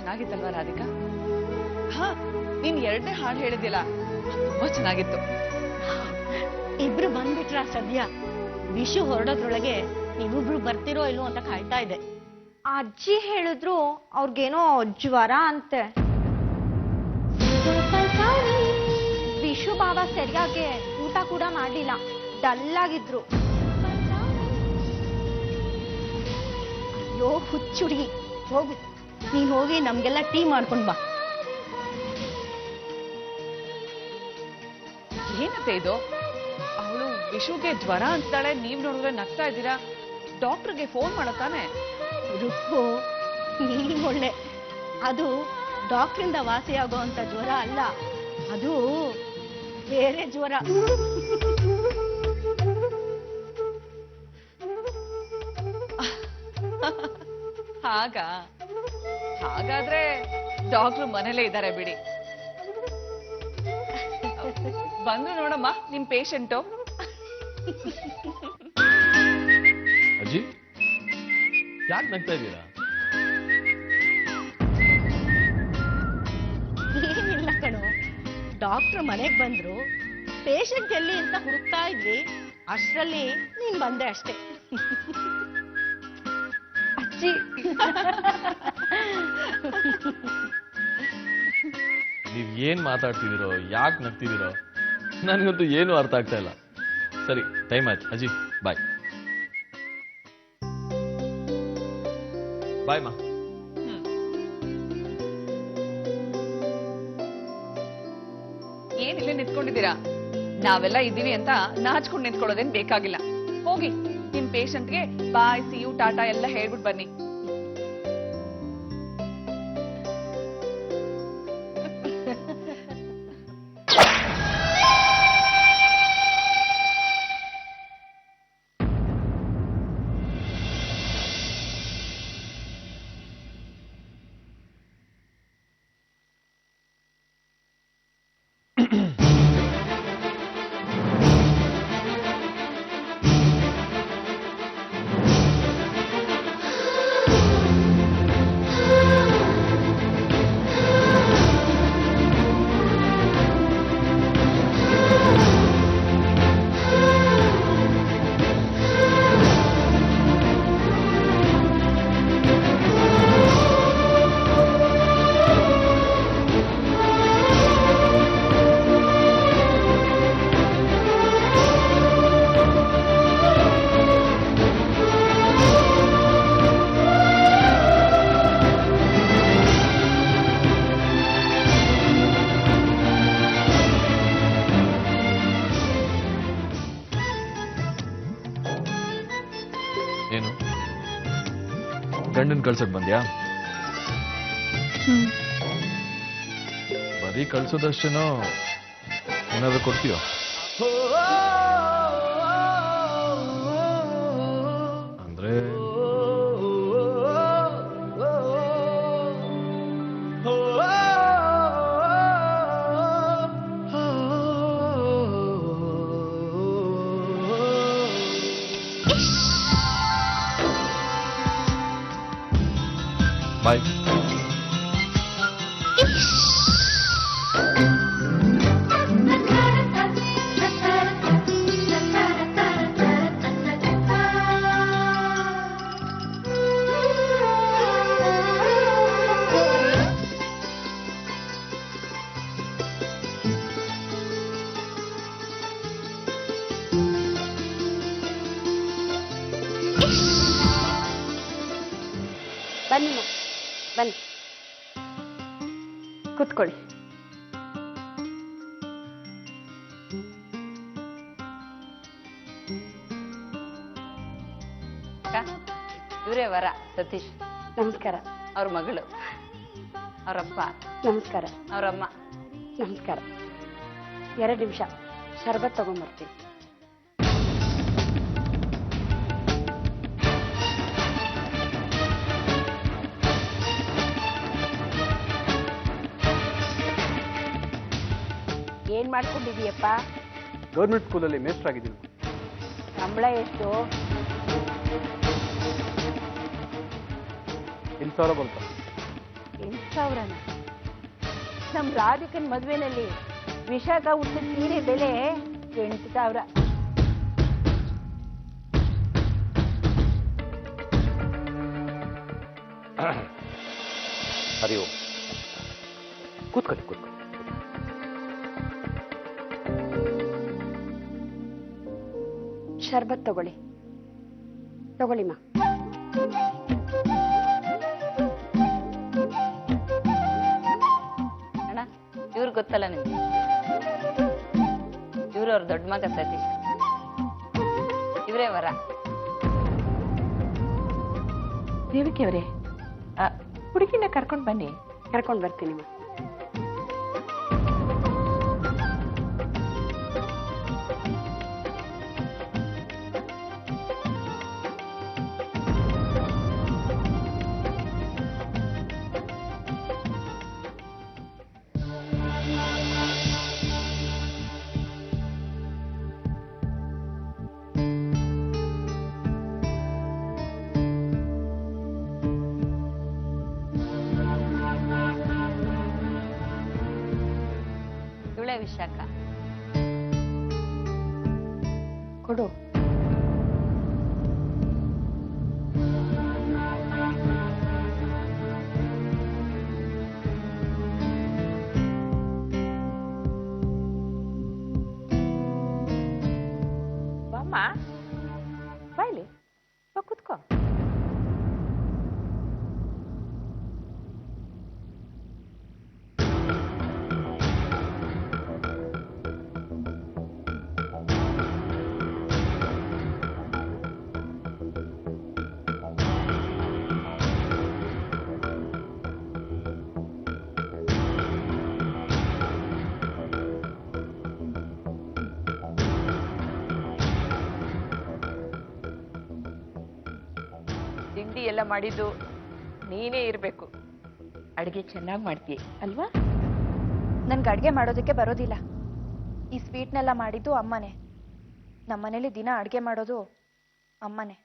ಚೆನ್ನಾಗಿತ್ತಲ್ವಾ ರಾಧಿಕಾ? ಹಾ, ನೀನ್ 2ನೇ ಹಾಡು ಹೇಳಿದ್ಯಲ್ಲ, ತುಂಬಾ ಚೆನ್ನಾಗಿತ್ತು. ಇಬ್ರು ಬಂದ್ಬಿಟ್ರ ಸದ್ಯ. ವಿಷು ಹೊರಡೋದ್ರೊಳಗೆ ನೀವಿಬ್ರು ಬರ್ತಿರೋ ಇಲ್ವೋ ಅಂತ ಕಾಯ್ತಾ ಇದೆ. ಅಜ್ಜಿ ಹೇಳಿದ್ರು ಅವ್ರಿಗೇನೋ ಜ್ವರ ಅಂತೆ. ವಿಷು ಬಾಬಾ ಸರಿಯಾಗಿ ಊಟ ಕೂಡ ಮಾಡಿಲ್ಲ, ಡಲ್ ಆಗಿದ್ರು. ಅಯ್ಯೋ ಹುಚ್ಚುಡುಗಿ, ಹೋಗು ನೀನ್ ಹೋಗಿ ನಮ್ಗೆಲ್ಲ ಟೀ ಮಾಡ್ಕೊಂಡ್ ಬಾ. ಏನತ್ತೆ ಇದು? ಅವಳು ವಿಷುಗೆ ಜ್ವರ ಅಂತಾಳೆ, ನೀವ್ ನೋಡಿದ್ರೆ ನಗ್ತಾ ಇದ್ದೀರಾ. ಡಾಕ್ಟರ್ಗೆ ಫೋನ್ ಮಾಡತಾನೆ. ರುಕ್ಕು, ನೀನ್ ಒಳ್ಳೆ. ಅದು ಡಾಕ್ಟ್ರಿಂದ ವಾಸಿಯಾಗೋ ಅಂತ ಜ್ವರ ಅಲ್ಲ, ಅದು ಬೇರೆ ಜ್ವರ. ಹಾಗಾದ್ರೆ ಡಾಕ್ಟ್ರು ಮನೇಲೇ ಇದ್ದಾರೆ ಬಿಡಿ. ಬಂದ್ರು ನೋಡಮ್ಮ ನಿಮ್ ಪೇಷಂಟು. ಅಜ್ಜಿ, ಯಾಕೆ ನಗ್ತಾ ಇದ್ದೀರಾ? ಏನಿಲ್ಲ ಕಣೋ, ಡಾಕ್ಟರ್ ಮನೆಗ್ ಬಂದ್ರು, ಪೇಷಂಟ್ ಎಲ್ಲಿ ಅಂತ ಹುಡುಕ್ತಾ ಇದ್ವಿ, ಅಷ್ಟರಲ್ಲಿ ನೀನ್ ಬಂದೆ ಅಷ್ಟೇ. ಅಜ್ಜಿ ನೀವ್ ಏನ್ ಮಾತಾಡ್ತಿದ್ದೀರೋ, ಯಾಕೆ ನಗ್ತಿದ್ದೀರೋ ನನ್ಗಂತೂ ಏನು ಅರ್ಥ ಆಗ್ತಾ ಇಲ್ಲ. ಸರಿ, ಟೈಮ್ ಆಯ್ತು ಅಜ್ಜಿ, ಬಾಯ್. ಬಾಯ್ ಮಾ. ಏನಿಲ್ಲ ನಿಂತ್ಕೊಂಡಿದ್ದೀರಾ? ನಾವೆಲ್ಲ ಇದ್ದೀವಿ ಅಂತ ನಾಚ್ಕೊಂಡು ನಿಂತ್ಕೊಳ್ಳೋದೇನ್ ಬೇಕಾಗಿಲ್ಲ. ಹೋಗಿ ನಿಮ್ ಪೇಷಂಟ್ಗೆ ಬಾಯ್, ಸಿ ಯು, ಟಾಟಾ ಎಲ್ಲ ಹೇಳ್ಬಿಟ್ಟು ಬನ್ನಿ. ಏನು ಗಂಡನ್ ಕಳ್ಸಕ್ ಬಂದ್ಯಾ? ಬರೀ ಕಳ್ಸೋದಷ್ಟೇನೋ, ಏನಾದ್ರು ಕೊಡ್ತೀಯೋ? ಅಂದ್ರೆ ಬಾಯ್. ಬನ್ನಿ ಬನ್ನಿ, ಕೂತ್ಕೊಳ್ಳಿ. ಇವರೇ ವರ ಸತೀಶ್. ನಮಸ್ಕಾರ. ಅವ್ರ ಮಗಳು, ಅವರಪ್ಪ. ನಮಸ್ಕಾರ. ಅವರಮ್ಮ. ನಮಸ್ಕಾರ. 2 ನಿಮಿಷ ಶರ್ಬತ್ ತಗೊಂಡ್ಬರ್ತೀವಿ. ಏನ್ ಮಾಡ್ಕೊಂಡಿದೀಯಪ್ಪ? ಗೌರ್ಮೆಂಟ್ ಸ್ಕೂಲಲ್ಲಿ ಮೇಸ್ಟರ್ ಆಗಿದ್ದೀನಿ. ಸಂಬಳ ಎಷ್ಟು? 8,000 ಬಂತು. 8,000ನ? ನಮ್ ರಾಧಿಕನ್ ಮದ್ವೆನಲ್ಲಿ ವಿಶಾಖ ಉಟ್ಟಿದ ಸೀರೆ ಬೆಲೆ 8,000. ಹರಿ ಓಂ. ಕೂತ್ಕೊಳ್ಳಿ ಕೂತ್ಕೊಳ್ಳಿ. ಶರ್ಬತ್ ತಗೊಳ್ಳಿ ತಗೊಳ್ಳಿಮ್ಮ. ಅಣ್ಣ ಇವ್ರು ಗೊತ್ತಲ್ಲ ನಿಮ್ಗೆ, ಇವ್ರು ಅವ್ರ ದೊಡ್ಡ ಮಗ ಸತೀಶ್, ಇವರೇ ವರ. ದೇವಿಕೆ ಅವರೇ, ಹುಡುಗಿನ ಕರ್ಕೊಂಡು ಬನ್ನಿ. ಕರ್ಕೊಂಡು ಬರ್ತೀನಿ. ಇವಳೇ ವಿಶಾಖ. ಕೊಡು. ಬಾಮ್ಮ, ಬಾಯ್ಲಿ ಬಾ ಕೂತ್ಕೋ. ತಿಂಡಿ ಎಲ್ಲ ಮಾಡಿದ್ದು ನೀನೇ ಇರ್ಬೇಕು. ಅಡಿಗೆ ಚೆನ್ನಾಗಿ ಮಾಡ್ತೀಯ ಅಲ್ವಾ? ನನ್ಗೆ ಅಡ್ಗೆ ಮಾಡೋದಕ್ಕೆ ಬರೋದಿಲ್ಲ. ಈ ಸ್ವೀಟ್ನೆಲ್ಲ ಮಾಡಿದ್ದು ಅಮ್ಮನೇ. ನಮ್ಮನೇಲಿ ದಿನ ಅಡ್ಗೆ ಮಾಡೋದು ಅಮ್ಮನೇ.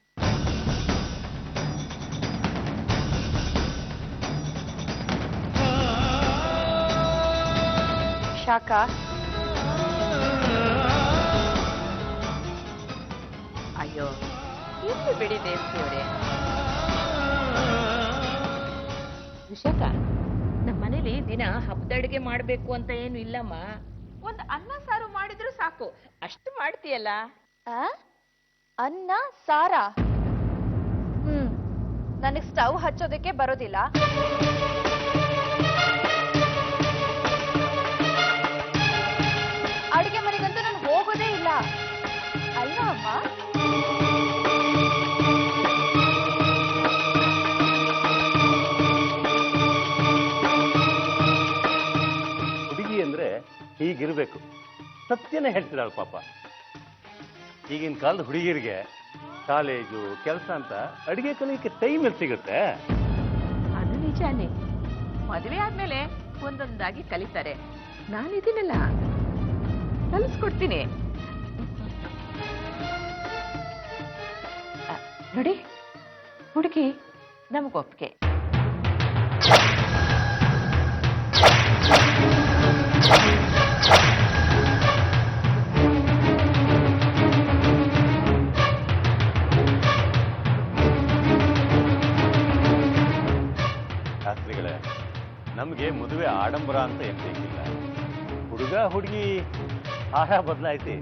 ಶಾಖ, ಅಯ್ಯೋ ಇರ್ಲಿ ಬಿಡಿ ದೇವತೆಯವರೇ. ವಿಶಾಖ, ನಮ್ಮ ಮನೇಲಿ ದಿನ ಹಬ್ಬದ ಅಡುಗೆ ಮಾಡ್ಬೇಕು ಅಂತ ಏನು ಇಲ್ಲಮ್ಮ. ಒಂದು ಅನ್ನ ಸಾರು ಮಾಡಿದ್ರು ಸಾಕು, ಅಷ್ಟು ಮಾಡ್ತೀಯಲ್ಲ. ಅನ್ನ ಸಾರ? ನನಗೆ ಸ್ಟವ್ ಹಚ್ಚೋದಕ್ಕೆ ಬರೋದಿಲ್ಲ. ಅಡುಗೆ ಮನೆಗಂತೂ ನಾನು ಹೋಗೋದೇ ಇಲ್ಲ ಅಲ್ವಾ ಅಮ್ಮ? ಹುಡುಗಿ ಅಂದ್ರೆ ಹೀಗಿರ್ಬೇಕು. ಸತ್ಯನೇ ಹೇಳ್ತಿದ್ದಾಳೆ ಪಾಪ. ಈಗಿನ ಕಾಲದ ಹುಡುಗಿಯರಿಗೆ ಕಾಲೇಜು ಕೆಲಸ ಅಂತ ಅಡಿಗೆ ಕಲಿಯಕ್ಕೆ ಟೈಮ್ ಎಲ್ಲಿ ಸಿಗುತ್ತೆ? ಅದು ನಿಜಾನೇ. ಮದುವೆ ಆದ್ಮೇಲೆ ಒಂದೊಂದಾಗಿ ಕಲಿತಾರೆ. ನಾನಿದ್ದೀನಲ್ಲ, ಕಲಿಸ್ಕೊಡ್ತೀನಿ. ನೋಡಿ ಹುಡುಗಿ ನಮಗೊಪ್ಪಿಗೆ. ಶಾಸ್ತ್ರಿಗಳೇ, ನಮಗೆ ಮದುವೆ ಆಡಂಬರ ಅಂತ ಏನು ಬೇಕಿಲ್ಲ. ಹುಡುಗ ಹುಡುಗಿ ಆಹಾರ ಬದಲಾಯಿಸಿ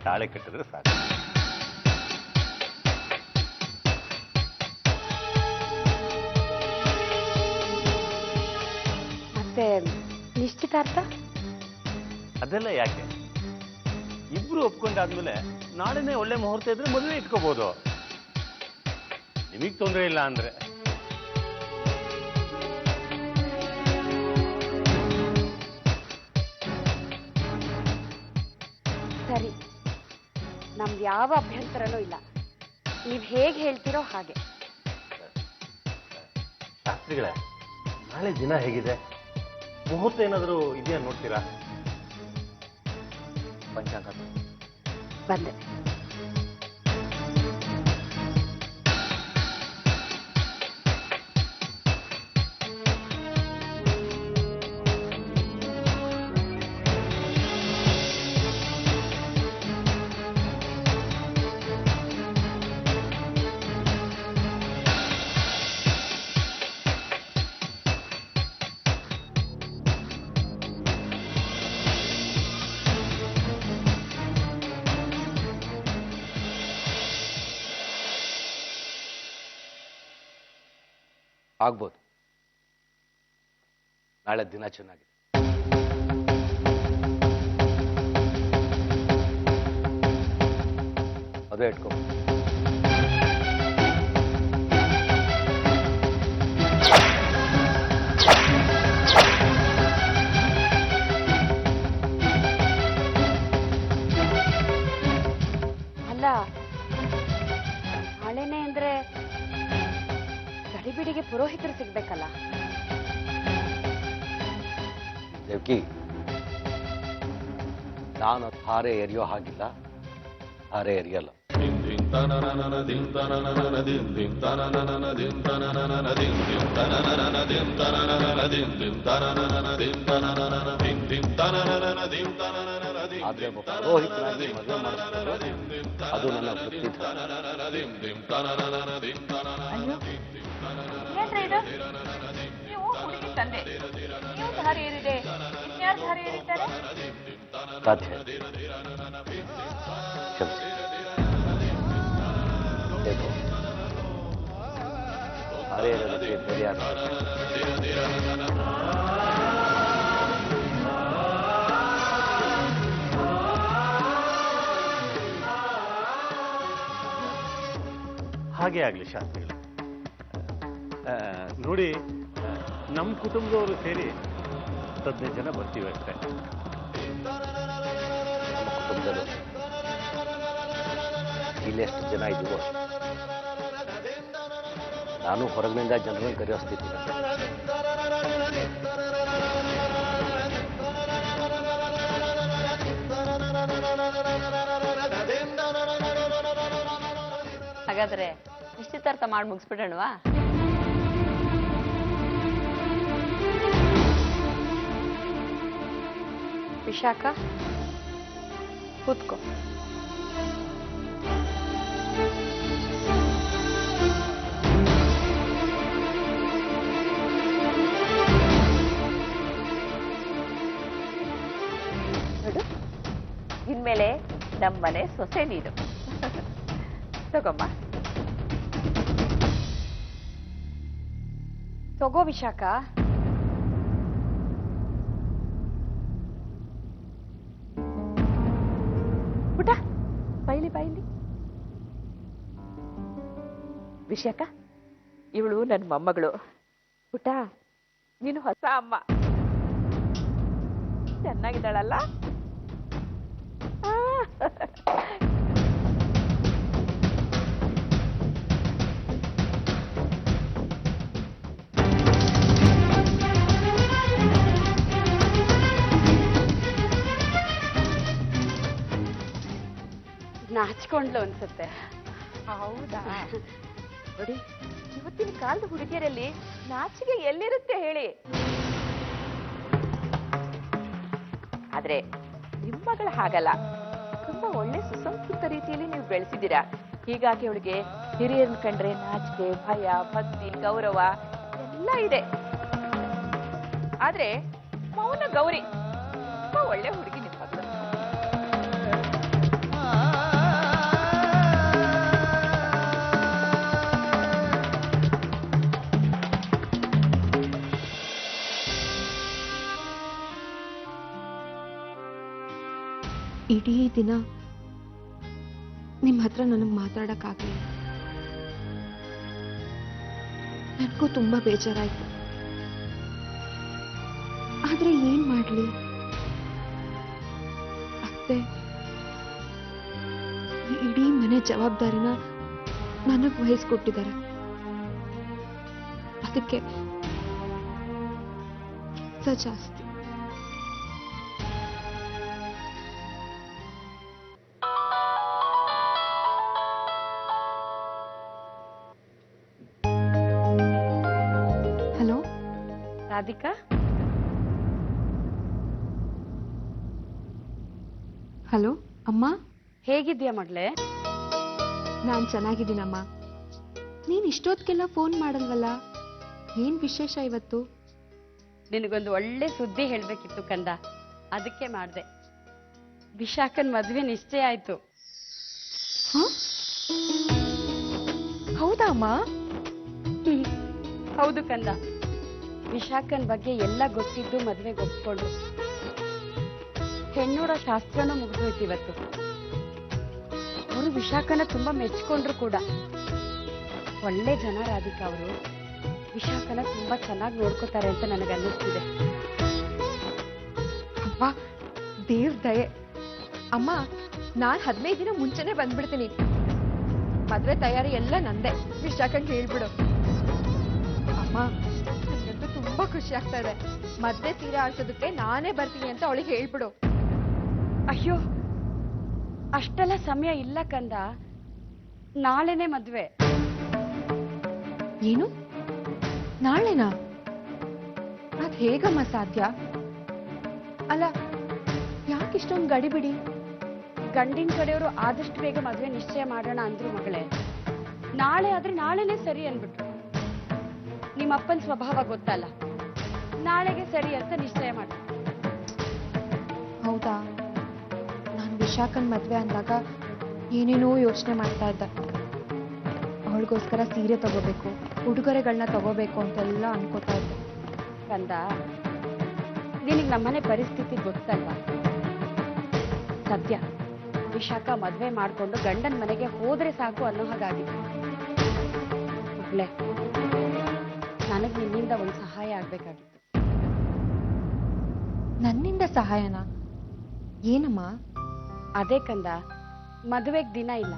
ತಾಳೆ ಕಟ್ಟಿದ್ರೆ ಸಾಕು. ಮತ್ತೆ ನಿಶ್ಚಿತಾರ್ಥ? ಅದೆಲ್ಲ ಯಾಕೆ? ಇಬ್ರು ಒಪ್ಕೊಂಡಾದ್ಮೇಲೆ ನಾಳೆನೇ ಒಳ್ಳೆ ಮುಹೂರ್ತ ಇದ್ರೆ ಮದುವೆ ಇಟ್ಕೋಬಹುದು. ನಿಮಗ್ ತೊಂದರೆ ಇಲ್ಲ ಅಂದ್ರೆ. ಸರಿ, ನಮ್ದು ಯಾವ ಅಭ್ಯಂತರನೂ ಇಲ್ಲ. ನೀವ್ ಹೇಗೆ ಹೇಳ್ತಿರೋ ಹಾಗೆ. ಶಾಸ್ತ್ರಿಗಳೇ, ನಾಳೆ ದಿನ ಹೇಗಿದೆ? ಮುಹೂರ್ತ ಏನಾದರೂ ಇದೆಯಾ ನೋಡ್ತೀರಾ? ಪಂಚಾಂಗ ಬಂದೆ. ಆಗ್ಬೋದು. ನಾಳೆ ದಿನ ಚೆನ್ನಾಗಿದೆ. ಅದೇ ಇಟ್ಕೊ. ಅಲ್ಲ, ನಾಳೆನೆ ಅಂದ್ರೆ ಗಡಿಬಿಡಿಗೆ ಪುರೋಹಿತರು ಸಿಗ್ಬೇಕಲ್ಲ. ದೇವ್ಕಿ, ನಾನು ಹಾರೆ ಎರಿಯೋ ಹಾಗಿಲ್ಲ, ಹಾರೆ ಎರಿಯಲ್ಲ. ಆದ್ರೆ ಒಬ್ಬ ಪುರೋಹಿತನಾಗಿ ಮದುವೆ ಮಾಡಿಸ್ಬೋದು, ಅದು ನನ್ನ ವೃತ್ತಿ. ಏನ್ರಿ ಇದು? ನೀವು ಹುಡುಗಿ ತಂದೆ, ನೀವು ಧಾರೆ ಏರಿದೆ, ಇನ್ಯಾರು ಧಾರೆ ಏರಿದ್ದಾರೆ? ಸಾಧ್ಯ. ಕ್ಷಮಿಸಿ. देखो, अरे रखे मेरे यार। ಹಾಗೆ ಆಗಲಿ ಶಾಸ್ತ್ರಿಗಳು. ನೋಡಿ, ನಮ್ಮ ಕುಟುಂಬದವರು ಸೇರಿ 15 ಜನ ಬರ್ತೀವಿ ಅಷ್ಟೇ. ನಮ್ಮ ಕುಟುಂಬದವರು ಇಲ್ಲಿ ಎಷ್ಟು ಜನ ಇದ್ದೀವೋ ನಾನು ಹೊರಗಿನಿಂದ ಜನರನ್ನು ಕರೆಯಿಸ್ತಿದ್ದೀನಿ. ಹಾಗಾದ್ರೆ ನಿಶ್ಚಿತಾರ್ಥ ಮಾಡಿ ಮುಗಿಸ್ಬಿಡೋಣವಾ? ವಿಶಾಖ, ಕೂತ್ಕೋ. ಇನ್ಮೇಲೆ ನಮ್ಮನೆ ಸೊಸೆ ನೀನು. ತಗೊಮ್ಮ. ತಗೋ ವಿಶಾಖ. ಪುಟ, ಬೈಲಿ ಬೈಲಿ. ವಿಶಾಖ, ಇವಳು ನನ್ನ ಮೊಮ್ಮಗಳು. ಪುಟ, ನೀನು ಹೊಸ ಅಮ್ಮ. ಚೆನ್ನಾಗಿದ್ದಾಳಲ್ಲ? ನಾಚ್ಕೊಂಡ್ಲು ಅನ್ಸುತ್ತೆ. ಹೌದಾ? ನೋಡಿ, ಇವತ್ತಿನ ಕಾಲದ ಹುಡುಗಿಯರಲ್ಲಿ ನಾಚಿಕೆ ಎಲ್ಲಿರುತ್ತೆ ಹೇಳಿ? ಆದ್ರೆ ನಿಮ್ಮ ಮಗಳು ಹಾಗಲ್ಲ. ತುಂಬಾ ಒಳ್ಳೆ ಸುಸಂಸ್ಕೃತ ರೀತಿಯಲ್ಲಿ ನೀವು ಬೆಳೆಸಿದ್ದೀರಾ. ಹೀಗಾಗಿ ಅವಳಿಗೆ ಹಿರಿಯರನ್ನ ಕಂಡ್ರೆ ನಾಚಿಕೆ, ಭಯ, ಭಕ್ತಿ, ಗೌರವ ಎಲ್ಲ ಇದೆ. ಆದ್ರೆ ಮೌನ ಗೌರಿ ತುಂಬಾ ಒಳ್ಳೆ ಹುಡುಗಿ ನಿಮ್ಮ ಮಗಳು. ಇಡೀ ದಿನ ನಿಮ್ಮ ಹತ್ರ ನನಗೆ ಮಾತಾಡಕ್ಕಾಗಲಿಲ್ಲ. ನನಗೂ ತುಂಬಾ ಬೇಜಾರಾಯ್ತು. ಆದ್ರೆ ಏನ್ ಮಾಡ್ಲಿ? ಅತ್ತೆ ಈ ಇಡೀ ಮನೆ ಜವಾಬ್ದಾರಿನ ನನಗ್ ವಹಿಸ್ಕೊಟ್ಟಿದ್ದಾರೆ. ಅದಕ್ಕೆ ಜಾಸ್ತಿ. ಹಲೋ ರಾಧಿಕಾ, ಹಲೋ ಅಮ್ಮ. ಹೇಗಿದ್ಯಾ ಮಗಳೇ? ನಾನ್ ಚೆನ್ನಾಗಿದ್ದೀನಮ್ಮ. ನೀನ್ ಇಷ್ಟೊತ್ತಿಗೆಲ್ಲ ಫೋನ್ ಮಾಡಲ್ವಲ್ಲ? ಏನ್ ವಿಶೇಷ ಇವತ್ತು? ನಿನಗೊಂದು ಒಳ್ಳೆ ಸುದ್ದಿ ಹೇಳ್ಬೇಕಿತ್ತು ಕಂದ, ಅದಕ್ಕೆ ಮಾಡ್ದೆ. ವಿಶಾಖನ್ ಮದ್ವೆ ನಿಶ್ಚಯ ಆಯ್ತು. ಹೌದಾ ಅಮ್ಮ? ಹೌದು ಕಂದ, ವಿಶಾಖನ್ ಬಗ್ಗೆ ಎಲ್ಲ ಗೊತ್ತಿದ್ದು ಮದ್ವೆಗೆ ಒಪ್ಕೊಂಡು ಹೆಣ್ಣೋಡ ಶಾಸ್ತ್ರನೂ ಮುಗಿದೋಯ್ತು ಇವತ್ತು. ಅವರು ವಿಶಾಖನ ತುಂಬಾ ಮೆಚ್ಕೊಂಡ್ರು ಕೂಡ. ಒಳ್ಳೆ ಜನ ರಾಧಿಕಾ ಅವರು. ವಿಶಾಖನ ತುಂಬಾ ಚೆನ್ನಾಗಿ ನೋಡ್ಕೋತಾರೆ ಅಂತ ನನಗೆ ಅನ್ನಿಸ್ತಿದೆ. ಅಮ್ಮ ದೇವ್ರ ದಯೆ. ಅಮ್ಮ ನಾನ್ 15 ದಿನ ಮುಂಚೆನೆ ಬಂದ್ಬಿಡ್ತೀನಿ. ಮದ್ವೆ ತಯಾರಿ ಎಲ್ಲ ನಂದೆ. ವಿಶಾಖಂಗೆ ಹೇಳ್ಬಿಡು. ಅಮ್ಮ ನನಗಂತೂ ತುಂಬಾ ಖುಷಿ ಆಗ್ತಾ ಇದೆ. ಮದ್ವೆ ಸೀರೆ ಆಡ್ಸೋದಕ್ಕೆ ನಾನೇ ಬರ್ತೀನಿ ಅಂತ ಅವಳಿಗೆ ಹೇಳ್ಬಿಡು. ಅಯ್ಯೋ, ಅಷ್ಟೆಲ್ಲ ಸಮಯ ಇಲ್ಲ ಕಂದ. ನಾಳೆನೆ ಮದ್ವೆ. ಏನು ನಾಳೆನಾ? ಅದ್ ಹೇಗಮ್ಮ ಸಾಧ್ಯ? ಅಲ್ಲ ಯಾಕಿಷ್ಟೊಂದು ಗಡಿಬಿಡಿ? ಗಂಡಿನ ಕಡೆಯವರು ಆದಷ್ಟು ಬೇಗ ಮದ್ವೆ ನಿಶ್ಚಯ ಮಾಡೋಣ ಅಂದ್ರು ಮಗಳೇ. ನಾಳೆ ಆದ್ರೆ ನಾಳೆನೆ ಸರಿ ಅನ್ಬಿಟ್ರು. ನಿಮ್ಮಪ್ಪನ ಸ್ವಭಾವ ಗೊತ್ತಲ್ಲ, ನಾಳೆಗೆ ಸರಿ ಅಂತ ನಿಶ್ಚಯ ಮಾಡ್ತಾರೆ. ಹೌದಾ? ನಾನು ವಿಶಾಖನ್ ಮದ್ವೆ ಅಂದಾಗ ಏನೇನೋ ಯೋಚನೆ ಮಾಡ್ತಾ ಇದ್ದೆ. ಅವಳಿಗೋಸ್ಕರ ಸೀರೆ ತಗೋಬೇಕು, ಉಡುಗೊರೆಗಳನ್ನ ತಗೋಬೇಕು ಅಂತೆಲ್ಲ ಅನ್ಕೋತಾ ಇದ್ದೆ. ಕಂದ, ನಿನಗೆ ನಮ್ಮನೆ ಪರಿಸ್ಥಿತಿ ಗೊತ್ತಲ್ವಾ? ಸದ್ಯ ವಿಶಾಖ ಮದ್ವೆ ಮಾಡ್ಕೊಂಡು ಗಂಡನ ಮನೆಗೆ ಹೋದ್ರೆ ಸಾಕು ಅನ್ನೋ ಹಾಗಾಗಿದೆ. ಮಗಳೇ, ನನಗೆ ನಿನ್ನಿಂದ ಒಂದು ಸಹಾಯ ಆಗ್ಬೇಕಾಗಿತ್ತು. ನನ್ನಿಂದ ಸಹಾಯನಾ? ಏನಮ್ಮ? ಅದೇ ಕಂದ, ಮದುವೆಗೆ ದಿನ ಇಲ್ಲ,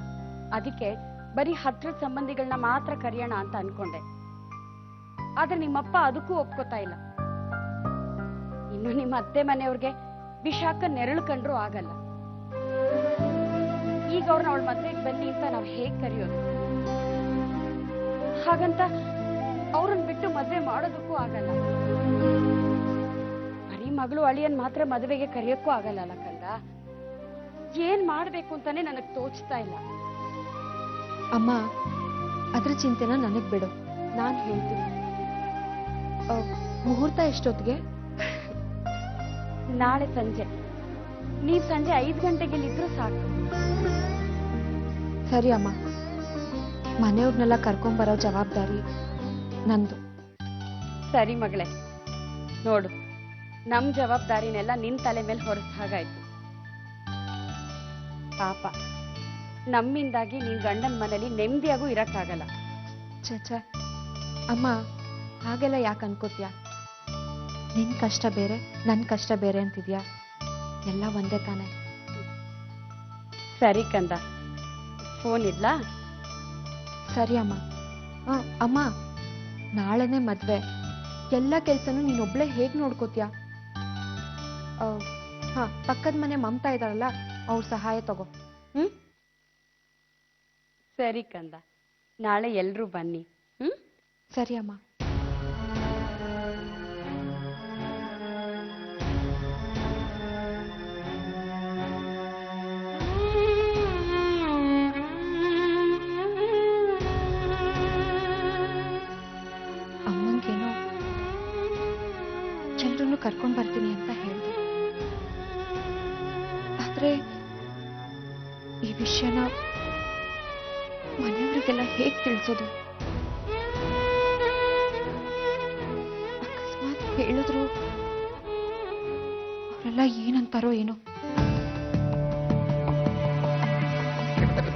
ಅದಕ್ಕೆ ಬರೀ ಹತ್ರದ ಸಂಬಂಧಿಗಳನ್ನ ಮಾತ್ರ ಕರೆಯೋಣ ಅಂತ ಅನ್ಕೊಂಡೆ. ಆದ್ರೆ ನಿಮ್ಮಪ್ಪ ಅದಕ್ಕೂ ಒಪ್ಕೋತಾ ಇಲ್ಲ. ಇನ್ನು ನಿಮ್ಮ ಅತ್ತೆ ಮನೆಯವ್ರಿಗೆ ವಿಶಾಖ ನೆರಳು ಕಂಡ್ರೂ ಆಗಲ್ಲ. ಈಗ ಅವ್ರನ್ನ ಅವಳ ಮದ್ವೆಗೆ ಬನ್ನಿ ಅಂತ ನಾವ್ ಹೇಗ್ ಕರೆಯೋದು? ಹಾಗಂತ ಅವ್ರನ್ನ ಬಿಟ್ಟು ಮದ್ವೆ ಮಾಡೋದಕ್ಕೂ ಆಗಲ್ಲ. ಬರೀ ಮಗಳು ಅಳಿಯನ್ ಮಾತ್ರ ಮದುವೆಗೆ ಕರೆಯೋಕ್ಕೂ ಆಗಲ್ಲ ಅಲ್ಲ ಕಂದ. ಏನ್ ಮಾಡ್ಬೇಕು ಅಂತಾನೆ ನನಗ್ ತೋಚ್ತಾ ಇಲ್ಲ. ಅಮ್ಮ ಅದ್ರ ಚಿಂತೆನ ನನಗ್ ಬಿಡು, ನಾನ್ ಹೇಳ್ತೀನಿ. ಮುಹೂರ್ತ ಎಷ್ಟೊತ್ತಿಗೆ? ನಾಳೆ ಸಂಜೆ. ನೀವ್ ಸಂಜೆ 5 ಗಂಟೆಗೆ ಇಲ್ಲಿದ್ರು ಸಾಕು. ಸರಿ ಅಮ್ಮ, ಮನೆಯವ್ರನ್ನೆಲ್ಲ ಕರ್ಕೊಂಬರೋ ಜವಾಬ್ದಾರಿ ನಂದು. ಸರಿ ಮಗಳೇ, ನೋಡು, ನಮ್ ಜವಾಬ್ದಾರಿನೆಲ್ಲ ನಿನ್ ತಲೆ ಮೇಲೆ ಹೊರಸ್ ಹಾಗಾಯ್ತು. ಪಾಪ, ನಮ್ಮಿಂದಾಗಿ ನೀನ್ ಗಂಡನ ಮನೇಲಿ ನೆಮ್ಮದಿಯಾಗೂ ಇರಕ್ಕಾಗಲ್ಲ. ಛೆ ಅಮ್ಮ, ಹಾಗೆಲ್ಲ ಯಾಕೆ ಅನ್ಕೋತೀಯ? ನಿನ್ ಕಷ್ಟ ಬೇರೆ, ನನ್ ಕಷ್ಟ ಬೇರೆ ಅಂತಿದ್ಯಾ? ಎಲ್ಲ ಒಂದೇ ತಾನೆ. ಸರಿ ಕಂದ, ಫೋನ್ ಇಡ್ಲಾ? ಸರಿ ಅಮ್ಮ. ಅಮ್ಮ ನಾಳೆನೆ ಮದ್ವೆ. ಎಲ್ಲ ಕೆಲ್ಸನೂ ನೀನೊಬ್ಳೆ ಹೇಗ್ ನೋಡ್ಕೋತೀಯ? ಪಕ್ಕದ ಮನೆ ಮಮತಾ ಇದಾರಲ್ಲ, ಅವ್ರ ಸಹಾಯ ತಗೋ. ಸರಿ ಕಂದ, ನಾಳೆ ಎಲ್ರೂ ಬನ್ನಿ. ಸರಿ ಅಮ್ಮ. ಅಮ್ಮಂಗೇನೋ ಎಲ್ರನ್ನೂ ಕರ್ಕೊಂಡ್ ಬರ್ತೀನಿ ಅಂತ ಹೇಳಿದೆ. ಆದ್ರೆ ಈ ವಿಷಯನ ಮನೆಯವರಿಗೆಲ್ಲ ಹೇಗ್ ತಿಳಿಸೋದು? ಅಕಸ್ಮಾತ್ ಹೇಳಿದ್ರು ಅವರೆಲ್ಲ ಏನಂತಾರೋ ಏನೋ. ಕಿಡತಕ